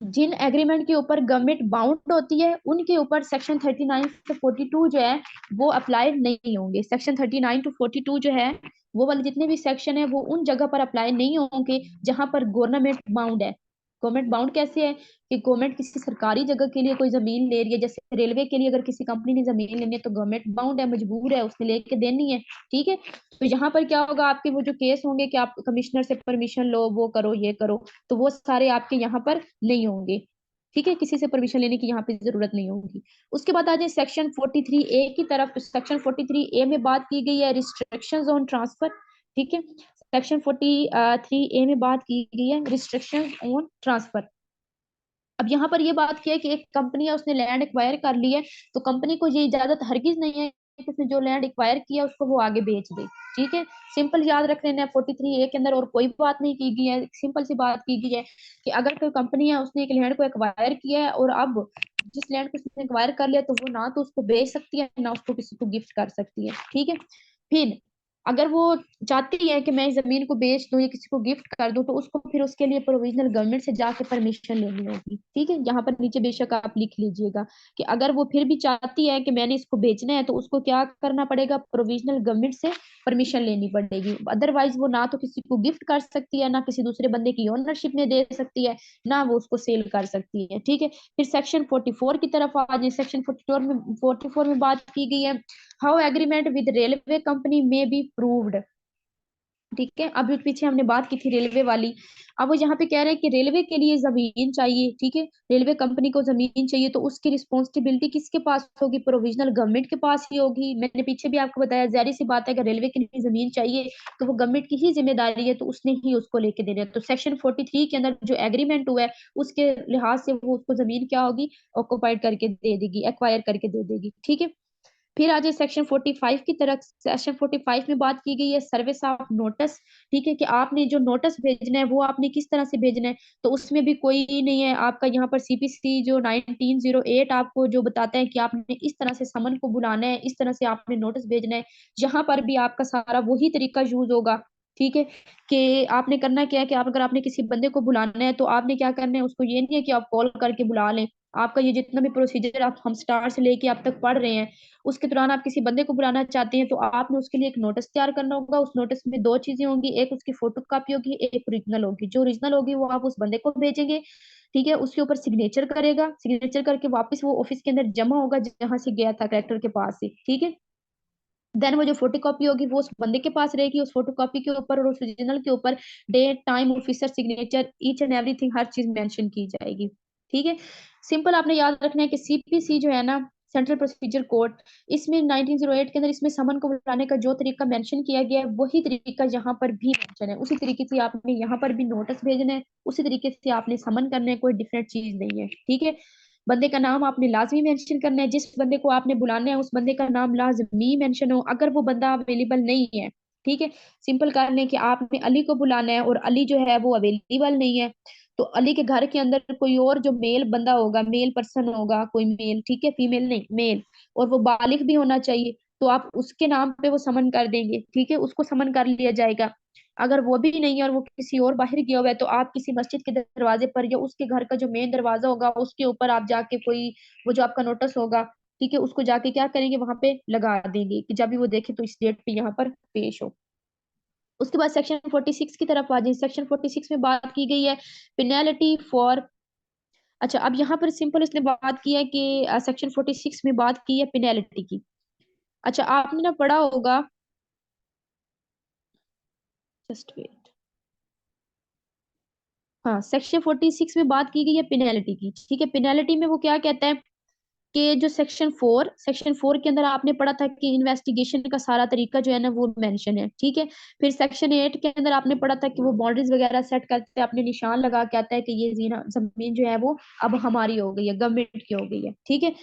जिन एग्रीमेंट के ऊपर गवर्नमेंट बाउंड होती है उनके ऊपर सेक्शन 39 से 42 जो है वो अप्लाई नहीं होंगे। सेक्शन 39 टू 42 जो है वो वाले जितने भी सेक्शन है वो उन जगह पर अप्लाई नहीं होंगे जहां पर गवर्नमेंट बाउंड है। गवर्नमेंट बाउंड कैसे है कि गवर्नमेंट किसी सरकारी जगह के लिए कोई जमीन ले रही है, जैसे रेलवे के लिए अगर किसी कंपनी ने जमीन लेनी है तो गवर्नमेंट बाउंड है, मजबूर है, उसने लेके देनी है, ठीक है। तो यहाँ पर क्या होगा, आपके वो जो केस होंगे कि आप कमिश्नर से परमिशन लो, वो करो, ये करो, तो वो सारे आपके यहाँ पर नहीं होंगे, ठीक है। किसी से परमिशन लेने की यहाँ पे जरूरत नहीं होगी। उसके बाद आ जाए सेक्शन 43A की तरफ। तो सेक्शन 43A में बात की गई है रिस्ट्रिक्शंस ऑन ट्रांसफर, ठीक है। सेक्शन 43A में बात की गई है रिस्ट्रिक्शंस ऑन ट्रांसफर। अब यहाँ पर ये बात की है कि एक कंपनी है उसने लैंड एक्वायर कर ली है, तो कंपनी को ये इजाजत हरगिज नहीं है कि उसने जो लैंड एक्वायर किया उसको वो आगे बेच दे, ठीक है। सिंपल याद रख लेना है 43A के अंदर, और कोई बात नहीं की गई है, सिंपल सी बात की गई है कि अगर कोई कंपनी है उसने एक लैंड को एक्वायर किया है और अब जिस लैंड को उसने एक्वायर कर लिया तो वो ना तो उसको बेच सकती है ना उसको किसी को गिफ्ट कर सकती है, ठीक है। फिर अगर वो चाहती है कि मैं इस जमीन को बेच दूं या किसी को गिफ्ट कर दूं तो उसको फिर उसके लिए प्रोविजनल गवर्नमेंट से जाके परमिशन लेनी होगी, ठीक है। यहाँ पर नीचे बेशक आप लिख लीजिएगा कि अगर वो फिर भी चाहती है कि मैंने इसको बेचना है तो उसको क्या करना पड़ेगा, प्रोविजनल गवर्नमेंट से परमिशन लेनी पड़ेगी। अदरवाइज वो ना तो किसी को गिफ्ट कर सकती है ना किसी दूसरे बंदे की ओनरशिप में दे सकती है ना वो उसको सेल कर सकती है, ठीक है। फिर सेक्शन 44 की तरफ आ जाए। सेक्शन 44 में बात की गई है how agreement with railway company में बी प्रूव्ड, ठीक है। अभी पीछे हमने बात की थी रेलवे वाली, अब वो यहाँ पे कह रहे हैं कि रेलवे के लिए जमीन चाहिए, ठीक है। रेलवे कंपनी को जमीन चाहिए तो उसकी रिस्पॉन्सिबिलिटी किसके पास होगी, प्रोविजनल गवर्नमेंट के पास ही होगी। मैंने पीछे भी आपको बताया, जारी सी बात है अगर रेलवे के लिए जमीन चाहिए तो वो गवर्नमेंट की ही जिम्मेदारी है, तो उसने ही उसको लेके देना है। तो सेक्शन 43 के अंदर जो एग्रीमेंट हुआ है उसके लिहाज से वो उसको जमीन क्या होगी, ऑक्युपाइड करके दे देगी, एक्वायर करके दे देगी, ठीक है। फिर आ जाए सेक्शन 45 की तरफ। सेक्शन 45 में बात की गई है सर्विस ऑफ नोटिस, ठीक है, कि आपने जो नोटिस भेजना है वो आपने किस तरह से भेजना है। तो उसमें भी कोई नहीं है आपका, यहाँ पर CPC जो 1908 आपको जो बताता है कि आपने इस तरह से समन को बुलाना है, इस तरह से आपने नोटिस भेजना है। यहाँ पर भी आपका सारा वही तरीका यूज होगा ठीक है, कि आपने करना क्या है कि आप अगर आपने किसी बंदे को बुलाना है तो आपने क्या करना है, उसको ये नहीं है कि आप कॉल करके बुला लें। आपका ये जितना भी प्रोसीजर आप हम स्टार्ट से लेके आप तक पढ़ रहे हैं, उसके दौरान आप किसी बंदे को बुलाना चाहते हैं तो आपने उसके लिए एक नोटिस तैयार करना होगा। उस नोटिस में दो चीजें होंगी, एक उसकी फोटो कॉपी होगी, एक ओरिजिनल होगी। जो ओरिजिनल होगी वो आप उस बंदे को भेजेंगे, ठीक है, उसके ऊपर सिग्नेचर करेगा, सिग्नेचर करके वापस वो ऑफिस के अंदर जमा होगा जहां से गया था कलेक्टर के पास से, ठीक है। देन वो जो फोटो कॉपी होगी वो उस बंदे के पास रहेगी, उस फोटो कॉपी के ऊपर और उस ओरिजिनल के ऊपर date time officer signature each and everything हर चीज मेंशन की जाएगी, ठीक है। सिंपल आपने याद रखना है कि सीपीसी जो है ना, सेंट्रल प्रोसीजर कोड, इसमें 1908 के अंदर इसमें समन को बुलाने का जो तरीका मेंशन किया गया है वही तरीका यहाँ पर भी मेंशन है। उसी तरीके से आपने यहाँ पर भी नोटिस भेजना है, उसी तरीके से आपने समन करना है, कोई डिफरेंट चीज नहीं है, ठीक है। बंदे का नाम आपने लाजमी मेंशन करना है, जिस बंदे को आपने बुलाना है उस बंदे का नाम लाजमी मेंशन हो। अगर वो बंदा अवेलेबल नहीं है, ठीक है, सिंपल कर लें कि आपने अली को बुलाना है और अली जो है वो अवेलेबल नहीं है, तो अली के घर के अंदर कोई और जो मेल बंदा होगा, मेल पर्सन होगा, कोई मेल, ठीक है, फीमेल नहीं मेल, और वो बालिग भी होना चाहिए, तो आप उसके नाम पे वो समन कर देंगे, ठीक है, उसको समन कर लिया जाएगा। अगर वो भी नहीं है और वो किसी और बाहर गया हुआ है तो आप किसी मस्जिद के दरवाजे पर या उसके घर का जो मेन दरवाजा होगा उसके ऊपर आप जाके कोई वो जो आपका नोटिस होगा, ठीक है, उसको जाके क्या करेंगे, वहां पे लगा देंगे कि जब भी वो देखे तो इस डेट पे यहाँ पर पेश हो। उसके बाद सेक्शन 46 की तरफ आ जाए। सेक्शन 46 में बात की गई है पेनल्टी फॉर, अच्छा अब यहाँ पर सिंपल इसने बात की है कि सेक्शन 46 में बात की है पेनल्टी की। अच्छा आपने ना पढ़ा होगा, जस्ट वेट, हाँ सेक्शन 46 में बात की गई है पेनल्टी की, ठीक है। पेनल्टी में वो क्या कहता है कि जो सेक्शन 4 के अंदर आपने पढ़ा था कि इन्वेस्टिगेशन का सारा तरीका जो है ना वो मेंशन है, ठीक है। फिर सेक्शन 8 के अंदर आपने पढ़ा था कि वो बाउंड्रीज वगैरह सेट करते हैं, अपने निशान लगा के आता है कि ये जमीन जो है वो अब हमारी हो गई है, गवर्नमेंट की हो गई है, ठीक है।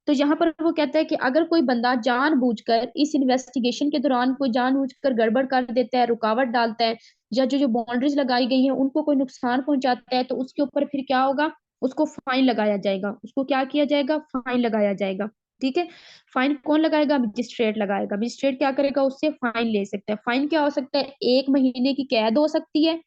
तो यहाँ पर वो कहता है कि अगर कोई बंदा जानबूझकर इस इन्वेस्टिगेशन के दौरान कोई जानबूझकर गड़बड़ कर देता है, रुकावट डालता है, या जो जो बाउंड्रीज लगाई गई हैं उनको कोई नुकसान पहुंचाता है, तो उसके ऊपर फिर क्या होगा, उसको फाइन लगाया जाएगा। उसको क्या किया जाएगा, फाइन लगाया जाएगा, ठीक है। फाइन कौन लगाएगा, मजिस्ट्रेट लगाएगा। मजिस्ट्रेट क्या करेगा, उससे फाइन ले सकता है। फाइन क्या हो सकता है, 1 महीने की कैद हो सकती है,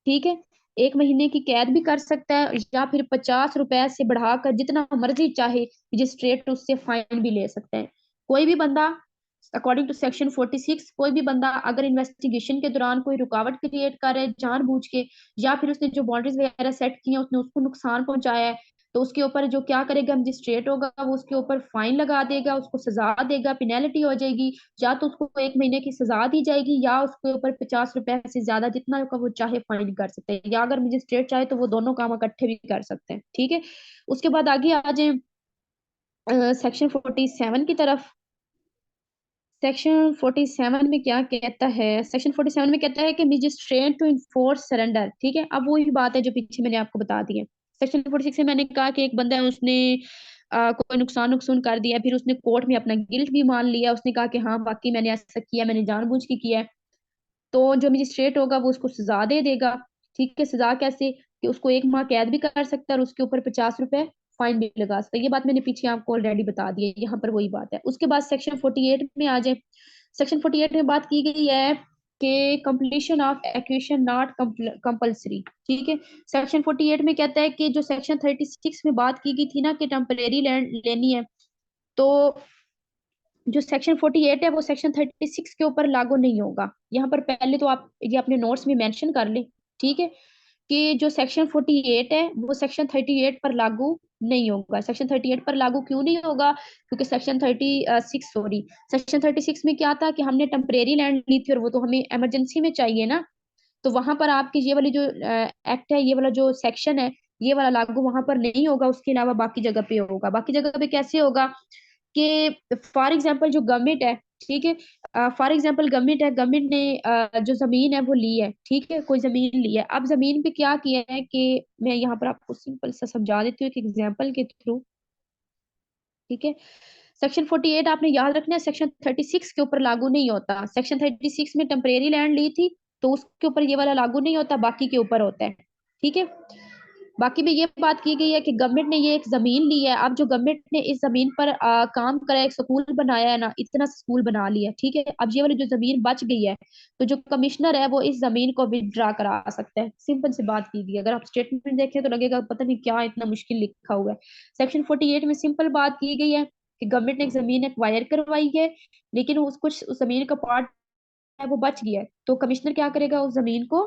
ठीक है, 1 महीने की कैद भी कर सकता है, या फिर 50 रुपए से बढ़ाकर जितना मर्जी चाहे मजिस्ट्रेट उससे फाइन भी ले सकते हैं। कोई भी बंदा अकॉर्डिंग टू सेक्शन 46, कोई भी बंदा अगर इन्वेस्टिगेशन के दौरान कोई रुकावट क्रिएट करे जानबूझ के, या फिर उसने जो बाउंड्रीज वगैरह सेट की है उसने उसको नुकसान पहुंचाया है, तो उसके ऊपर जो क्या करेगा मजिस्ट्रेट होगा, वो उसके ऊपर फाइन लगा देगा, उसको सजा देगा, पेनल्टी हो जाएगी। या तो उसको 1 महीने की सजा दी जाएगी या उसके ऊपर 50 रुपए से ज्यादा जितना का वो चाहे फाइन कर सकते हैं, या अगर मजिस्ट्रेट चाहे तो वो दोनों काम इकट्ठे भी कर सकते हैं, ठीक है। उसके बाद आगे आ जाए सेक्शन 47 की तरफ। सेक्शन 47 में क्या कहता है, सेक्शन 47 में कहता है कि मजिस्ट्रेट टू इन्फोर्स सरेंडर, ठीक है। अब वही बात है जो पीछे मैंने आपको बता दी है। सेक्शन 46 में मैंने कहा कि एक बंदा है, उसने कोई नुकसान नुकसान कर दिया, फिर उसने कोर्ट में अपना गिल्ट भी मान लिया, उसने कहा कि हाँ बाकी मैंने ऐसा किया, मैंने जानबूझ के किया है, तो जो मजिस्ट्रेट होगा वो उसको सजा दे देगा, ठीक है। सजा कैसे, कि उसको 1 माह कैद भी कर सकता है और उसके ऊपर 50 रुपए फाइन भी लगा सकता है। ये बात मैंने पीछे आपको ऑलरेडी बता दी है, यहाँ पर वही बात है। उसके बाद सेक्शन 48 में आ जाए। सेक्शन 48 में बात की गई है कि completion of equation not compulsory, ठीक है। सेक्शन 48 में कहता है कि जो सेक्शन 36 में बात की गई थी ना कि टेम्परेरी लैंड लेनी है, तो जो सेक्शन 48 है वो सेक्शन 36 के ऊपर लागू नहीं होगा। यहाँ पर पहले तो आप ये अपने नोट्स में मेंशन कर लें, ठीक है, कि जो सेक्शन 48 है वो सेक्शन 38 पर लागू नहीं होगा। सेक्शन 38 पर लागू क्यों नहीं होगा, क्योंकि सेक्शन 36 में क्या था कि हमने टेम्परेरी लैंड ली थी और वो तो हमें इमरजेंसी में चाहिए ना, तो वहां पर आपकी ये वाली जो एक्ट है, ये वाला जो सेक्शन है, ये वाला लागू वहां पर नहीं होगा। उसके अलावा बाकी जगह पे होगा। बाकी जगह पे कैसे होगा कि फॉर एग्जाम्पल जो गवर्नमेंट है, ठीक है, फॉर एग्जाम्पल गवर्नमेंट ने जो जमीन है वो ली है, ठीक है, कोई जमीन ली है। अब जमीन पे क्या किया है कि मैं यहाँ पर आपको सिंपल सा समझा देती हूँ एक एग्जाम्पल के थ्रू, ठीक है। सेक्शन 48 आपने याद रखना है, सेक्शन 36 के ऊपर लागू नहीं होता। सेक्शन 36 में टेम्परेरी लैंड ली थी तो उसके ऊपर ये वाला लागू नहीं होता, बाकी के ऊपर होता है, ठीक है। बाकी भी ये बात की गई है कि गवर्नमेंट ने ये एक जमीन ली है। अब जो गवर्नमेंट ने इस जमीन पर काम करा, एक स्कूल बनाया है ना, इतना स्कूल बना लिया, ठीक है। अब ये वाली जो जमीन बच गई है, तो जो कमिश्नर है वो इस जमीन को विड्रा करा सकता है। सिंपल सी बात की गई है। अगर आप स्टेटमेंट देखें तो लगेगा पता नहीं क्या इतना मुश्किल लिखा हुआ है। सेक्शन 48 में सिंपल बात की गई है कि गवर्नमेंट ने एक जमीन एक्वायर करवाई है, लेकिन उस जमीन का पार्ट है वो बच गया है, तो कमिश्नर क्या करेगा, उस जमीन को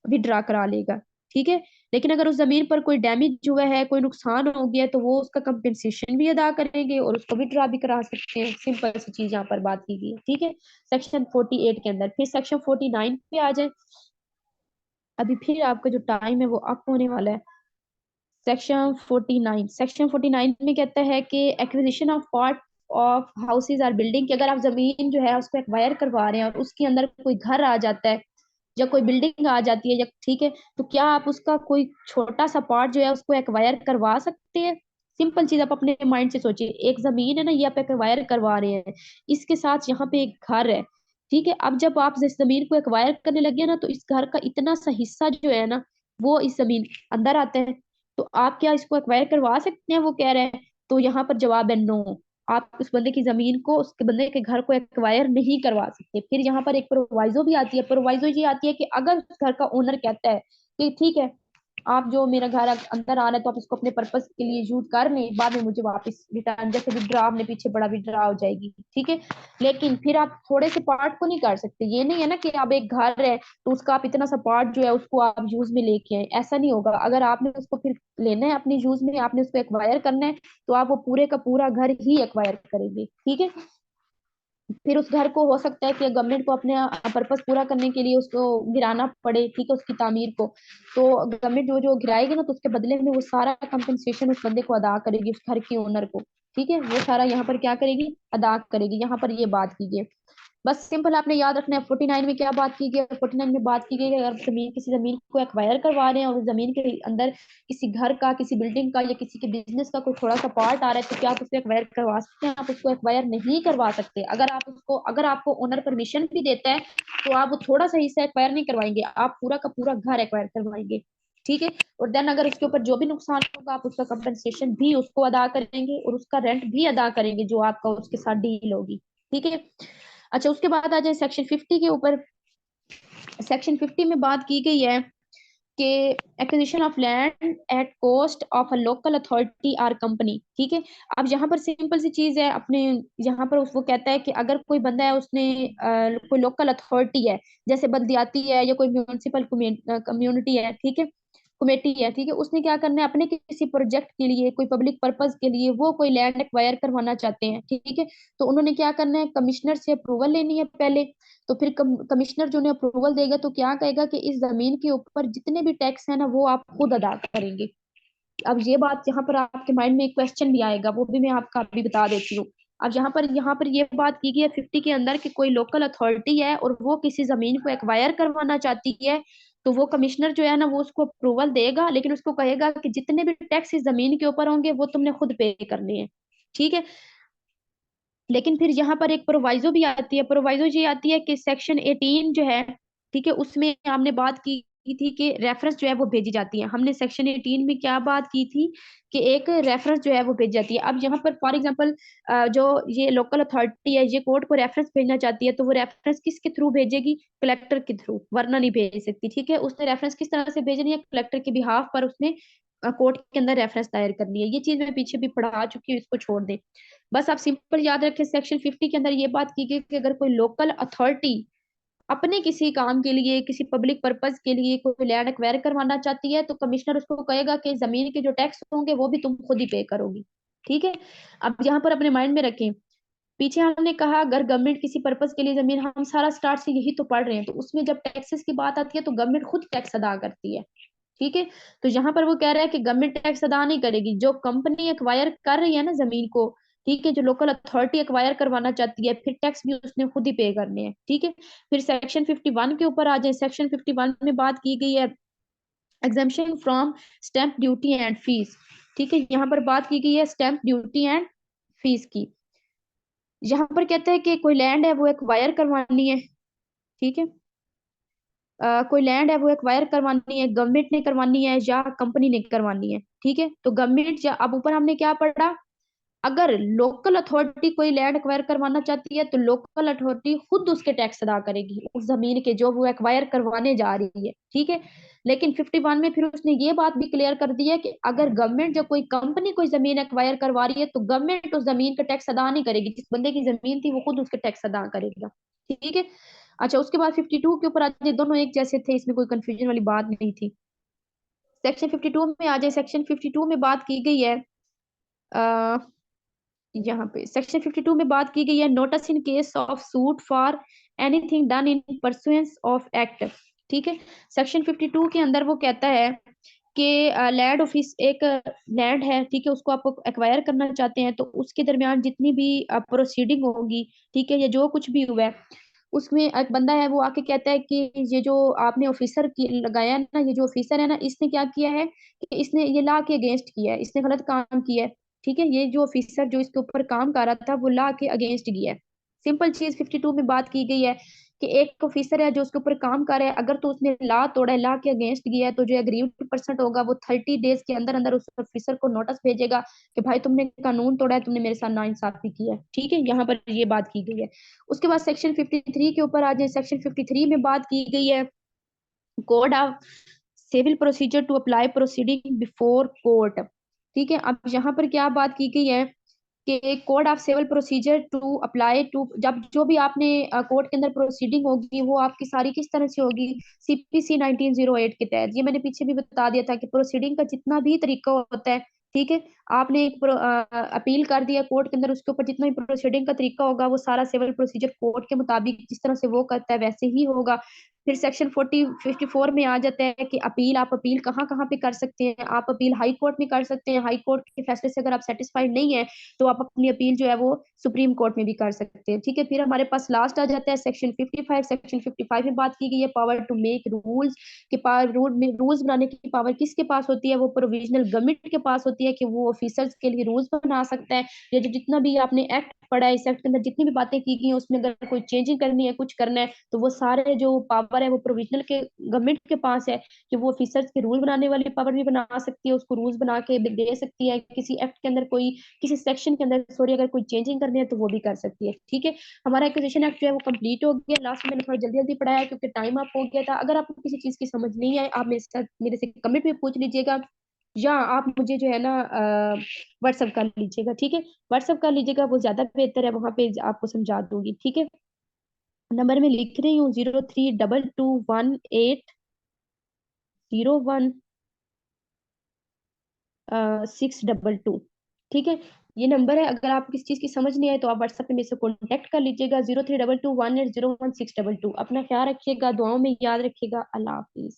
विड्रा करा लेगा, ठीक है। लेकिन अगर उस जमीन पर कोई डैमेज हुआ है, कोई नुकसान हो गया है, तो वो उसका कंपेंसेशन भी अदा करेंगे और उसको विड्रा भी करा सकते हैं। सिंपल सी चीज यहाँ पर बात की गई है, ठीक है, सेक्शन 48 के अंदर। फिर सेक्शन 49 पे आ जाए। अभी फिर आपका जो टाइम है वो अप होने वाला है। सेक्शन 49 में कहता है कि acquisition of part of houses or building, कि अगर आप जमीन जो है उसको एक्वायर करवा रहे हैं और उसके अंदर कोई घर आ जाता है या कोई बिल्डिंग आ जाती है, या ठीक है, तो क्या आप उसका कोई छोटा सा पार्ट जो है उसको एक्वायर करवा सकते हैं? सिंपल चीज आप अपने माइंड से सोचिए, एक जमीन है ना, ये आप एक्वायर करवा रहे हैं, इसके साथ यहाँ पे एक घर है, ठीक है। अब जब आप इस जमीन को एक्वायर करने लगे ना, तो इस घर का इतना सा हिस्सा जो है ना, वो इस जमीन अंदर आता है। तो आप क्या इसको एक्वायर करवा सकते हैं, वो कह रहे हैं। तो यहाँ पर जवाब है नो। आप उस बंदे की जमीन को, उसके बंदे के घर को एक्वायर नहीं करवा सकते। फिर यहाँ पर एक प्रोवाइजो भी आती है। प्रोवाइजो ये आती है कि अगर उस घर का ओनर कहता है कि ठीक है, आप जो मेरा घर अंदर आ रहा है तो आप इसको अपने पर्पस के लिए यूज कर लें, बाद में मुझे वापस रिटर्न, जैसे विड्रा आपने पीछे बड़ा विड्रा हो जाएगी, ठीक है। लेकिन फिर आप थोड़े से पार्ट को नहीं कर सकते। ये नहीं है ना कि अब एक घर है तो उसका आप इतना सा पार्ट जो है उसको आप यूज में लेके आए, ऐसा नहीं होगा। अगर आपने उसको फिर लेना है अपने यूज में, आपने उसको एक्वायर करना है, तो आप वो पूरे का पूरा घर ही एक्वायर करेंगे, ठीक है। फिर उस घर को हो सकता है कि गवर्नमेंट को अपने पर्पस पूरा करने के लिए उसको गिराना पड़े, ठीक है, उसकी तामीर को। तो गवर्नमेंट जो जो गिराएगी ना, तो उसके बदले में वो सारा कंपनसेशन उस बंदे को अदा करेगी, उस घर के ओनर को, ठीक है। वो सारा यहाँ पर क्या करेगी, अदा करेगी। यहाँ पर ये बात की गई। बस सिंपल आपने याद रखना है 49 में क्या बात की गई। 49 में बात की गई कि अगर किसी जमीन को एक्वायर करवा रहे हैं और उस जमीन के अंदर किसी घर का, किसी बिल्डिंग का या किसी के बिजनेस का कोई थोड़ा सा पार्ट आ रहा है, तो क्या आप उसको एक्वायर करवा सकते हैं? आप उसको एक्वायर नहीं करवा सकते। अगर आपको ओनर परमिशन भी देता है, तो आप वो थोड़ा सा हिस्सा एक्वायर नहीं करवाएंगे, आप पूरा का पूरा घर एक्वायर करवाएंगे, ठीक है। और देन अगर उसके ऊपर जो भी नुकसान होगा, आप उसका कंपनसेशन भी उसको अदा करेंगे और उसका रेंट भी अदा करेंगे जो आपका उसके साथ डील होगी, ठीक है। अच्छा, उसके बाद आ जाए सेक्शन 50 के ऊपर। सेक्शन 50 में बात की गई है कि acquisition of land at cost of a local authority or company, ठीक है। अब यहाँ पर सिंपल सी चीज है अपने, यहाँ पर वो कहता है कि अगर कोई बंदा है, उसने कोई लोकल अथॉरिटी है, जैसे बल्दियाती है या कोई म्यूनिसिपल कम्युनिटी है, ठीक है, कमेटी है, ठीक है, उसने क्या करना है, अपने किसी प्रोजेक्ट के लिए, कोई पब्लिक पर्पज के लिए वो कोई लैंड एक्वायर करवाना चाहते हैं, ठीक है। तो उन्होंने क्या करना है, कमिश्नर से अप्रूवल लेनी है पहले। तो फिर कमिश्नर जो उन्हें अप्रूवल देगा तो क्या कहेगा कि इस जमीन के ऊपर जितने भी टैक्स है ना, वो आप खुद अदा करेंगे। अब ये बात यहाँ पर आपके माइंड में एक क्वेश्चन भी आएगा, वो भी मैं आपका अभी बता देती हूँ। अब यहाँ पर ये बात की गई है 50 के अंदर कि कोई लोकल अथॉरिटी है और वो किसी जमीन को एक्वायर करवाना चाहती है, तो वो कमिश्नर जो है ना, वो उसको अप्रूवल देगा, लेकिन उसको कहेगा कि जितने भी टैक्स इस जमीन के ऊपर होंगे वो तुमने खुद पे करने हैं, ठीक है। लेकिन फिर यहाँ पर एक प्रोवाइजो भी आती है। प्रोवाइजो ये आती है कि सेक्शन 18 जो है, ठीक है, उसमें हमने बात की थी कि रेफरेंस जो है वो भेजी जाती है। हमने सेक्शन 18 में क्या बात की थी कि एक रेफरेंस जो है वो भेजी जाती है। अब यहाँ पर फॉर एग्जांपल जो ये लोकल अथॉरिटी है, ये कोर्ट को रेफरेंस भेजना चाहती है, तो वो रेफरेंस किसके थ्रू भेजेगी, कलेक्टर के थ्रू, वरना नहीं भेज सकती, ठीक है। उसने रेफरेंस किस तरह से भेजनी है, कलेक्टर के बिहाफ पर उसने कोर्ट के अंदर रेफरेंस दायर करनी है। ये चीज मैं पीछे भी पढ़ा चुकी हूँ, इसको छोड़ दे। बस आप सिंपल याद रखें, सेक्शन 50 के अंदर ये बात की गई कि अगर कोई लोकल अथॉरिटी अपने किसी काम के लिए, किसी पब्लिक पर्पज के लिए कोई लैंड एक्वायर करवाना चाहती है, तो कमिश्नर उसको कहेगा कि जमीन के जो टैक्स होंगे वो भी तुम खुद ही पे करोगी, ठीक है। अब यहाँ पर अपने माइंड में रखें, पीछे हमने कहा अगर गवर्नमेंट किसी पर्पज के लिए जमीन, हम सारा स्टार्ट से यही तो पढ़ रहे हैं, तो उसमें जब टैक्सेस की बात आती है तो गवर्नमेंट खुद टैक्स अदा करती है, ठीक है। तो यहाँ पर वो कह रहा है कि गवर्नमेंट टैक्स अदा नहीं करेगी, जो कंपनी एक्वायर कर रही है ना जमीन को, ठीक है, जो लोकल अथॉरिटी एक्वायर करवाना चाहती है, फिर टैक्स भी उसने खुद ही पे करने हैं, ठीक है। फिर सेक्शन 51 के ऊपर आ जाए। सेक्शन 51 में बात की गई है exemption from stamp duty and fees, ठीक है। यहाँ पर बात की गई है स्टैंप ड्यूटी एंड फीस की। यहाँ पर कहते हैं कि कोई लैंड है वो एक्वायर करवानी है, ठीक है। कोई लैंड है वो एक्वायर करवानी है, गवर्नमेंट ने करवानी है या कंपनी ने करवानी है, ठीक है। तो गवर्नमेंट, या अब ऊपर हमने क्या पढ़ा, अगर लोकल अथॉरिटी कोई लैंड एक्वायर करवाना चाहती है तो लोकल अथॉरिटी खुद उसके टैक्स अदा करेगी उस जमीन के जो वो एक्वायर करवाने जा रही है, ठीक है। लेकिन 51 में फिर उसने ये बात भी क्लियर कर दी है कि अगर गवर्नमेंट, जब कोई कंपनी कोई जमीन एक्वायर करवा रही है तो गवर्नमेंट उस जमीन का टैक्स अदा नहीं करेगी, जिस बंदे की जमीन थी वो खुद उसके टैक्स अदा करेगा, ठीक है। अच्छा, उसके बाद 52 के ऊपर आ जाए, दोनों एक जैसे थे, इसमें कोई कंफ्यूजन वाली बात नहीं थी। सेक्शन 52 में आ जाए, सेक्शन 52 में बात की गई है, यहाँ पे सेक्शन 52 में बात की गई है, notice in case of suit for anything done in pursuance of act, ठीक है। सेक्शन 52 के अंदर वो कहता है कि लैंड ऑफिस, एक लैंड है, ठीक है, उसको आप एक्वायर करना चाहते हैं, तो उसके दरमियान जितनी भी प्रोसीडिंग होगी, ठीक है, या जो कुछ भी हुआ है, उसमें एक बंदा है वो आके कहता है कि ये जो आपने ऑफिसर की लगाया है ना, ये जो ऑफिसर है ना, इसने क्या किया है कि इसने ये लॉ के अगेंस्ट किया है, इसने गलत काम किया है, ठीक है। ये जो ऑफिसर जो इसके ऊपर काम कर रहा था वो लॉ के अगेंस्ट गया है। सिंपल चीज 52 में बात की गई है कि एक ऑफिसर है जो उसके ऊपर काम कर रहा है, अगर तो उसने लॉ तोड़ा है, लॉ के अगेंस्ट गया है, तो जो एग्रीव्ड पर्सन होगा वो 30 डेज के अंदर अंदर उस ऑफिसर को नोटिस भेजेगा कि भाई तुमने कानून तोड़ा है, तुमने मेरे साथ नाइंसाफी की है, ठीक है। यहाँ पर ये बात की गई है। उसके बाद सेक्शन 53 के ऊपर आ जाए, सेक्शन 53 में बात की गई है, code of civil procedure to apply proceeding before court, ठीक है। अब यहाँ पर क्या बात की गई है कि code of civil procedure to apply to, जब जो भी आपने कोर्ट के अंदर प्रोसीडिंग होगी वो आपकी सारी किस तरह से होगी, सीपीसी 1908 के तहत। ये मैंने पीछे भी बता दिया था कि प्रोसीडिंग का जितना भी तरीका होता है, ठीक है, आपने एक अपील कर दिया कोर्ट के अंदर, उसके ऊपर जितना भी प्रोसीडिंग का तरीका होगा वो सारा सिविल प्रोसीजर कोर्ट के मुताबिक जिस तरह से वो करता है वैसे ही होगा। फिर सेक्शन 54 में आ जाता है कि अपील, आप अपील कहाँ कहाँ पे कर सकते हैं, आप अपील हाई कोर्ट में कर सकते हैं, हाई कोर्ट के फैसले से अगर आप सेटिस्फाइड नहीं है तो आप अपनी अपील जो है वो सुप्रीम कोर्ट में भी कर सकते हैं, ठीक है। फिर हमारे पास लास्ट आ जाता है सेक्शन 55। सेक्शन 55 में बात की गई है पावर टू मेक रूल्स, के पावर रूल्स बनाने की पावर किसके पास होती है, वो प्रोविजनल गवर्नमेंट के पास होती है कि वो ऑफिसर्स के लिए रूल्स बना सकता है। या जो जितना भी आपने एक्ट पढ़ा है, इस एक्ट के अंदर जितनी भी बातें की गई हैं उसमें अगर कोई चेंजिंग करनी है, कुछ करना है, तो वो सारे जो पावर है वो प्रोविजनल के गवर्नमेंट के पास है कि वो ऑफिसर्स के रूल बनाने वाली पावर भी बना सकती है, उसको रूल्स बना के दे सकती है। किसी एक्ट के अंदर कोई, किसी सेक्शन के अंदर सॉरी, अगर कोई चेंजिंग करनी है तो वो भी कर सकती है, ठीक है। हमारा एक्विजिशन एक्ट जो है वो कंप्लीट हो गया। लास्ट में मैंने थोड़ा जल्दी जल्दी पढ़ाया क्योंकि टाइम अप हो गया था। अगर आपको किसी चीज की समझ नहीं आए, आप मेरे से कमेंट में पूछ लीजिएगा, या आप मुझे जो है ना व्हाट्सअप कर लीजिएगा, ठीक है। व्हाट्सअप कर लीजिएगा, वो ज्यादा बेहतर है, वहां पे आपको समझा दूंगी, ठीक है। नंबर में लिख रही हूँ 03221801 622, ठीक है। ये नंबर है, अगर आपको किसी चीज की समझ नहीं आए तो आप व्हाट्सएप पे मेरे से कॉन्टेक्ट कर लीजिएगा, 03221801 622। अपना ख्याल रखिएगा, दुआओं में याद रखिएगा। अल्लाह हाफिज।